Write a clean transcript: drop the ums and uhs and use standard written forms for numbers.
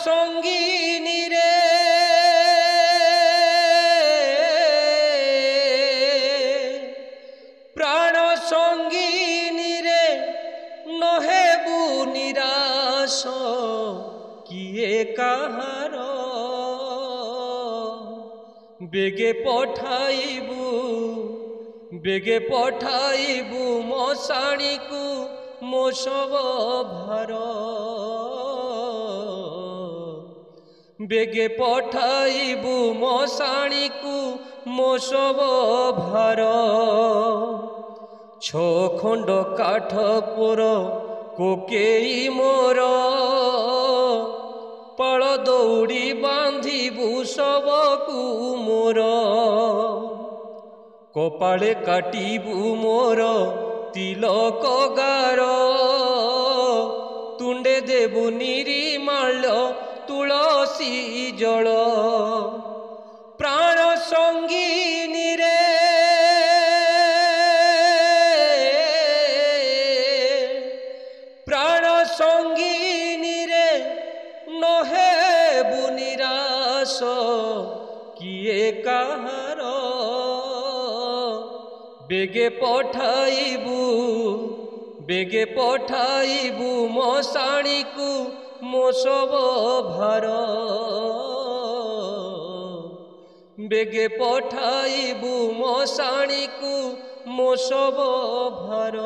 সঙ্গিনী রে প্রাণ সঙ্গিনী রে নহেবু নিরাশ কিয়ে কাহার বেগে পঠাইবু মশাণীকু মো শব ভার বেগে পঠাইবু মশাণীকু মো শব ভার ছখণ্ড কাঠ পুর কোকেই মোর পাଳ ଦଉଡ଼ି ବାନ୍ଧିବୁ ଶବକୁ ମୋର କପାଳେ କାଟିବୁ ମୋର ତିଲକ ଗାର ତୁଣ୍ଡେ ଦେବୁ ନିରିମାଲ୍ୟ ତୁଳସୀ ଜଳ ପ୍ରାଣ ସଙ୍ଗିନୀ ରେ ପ୍ରାଣ ସଙ୍ଗିନୀ ରେ ନହେବୁ ନିରାଶ କିଏ କାହାର ବେଗେ ପଠାଇବୁ ମଶାଣୀକୁ ମୋ ଶବ ଭାର ବେଗେ ପଠାଇବୁ ମଶାଣୀକୁ ମୋ ଶବ ଭାର।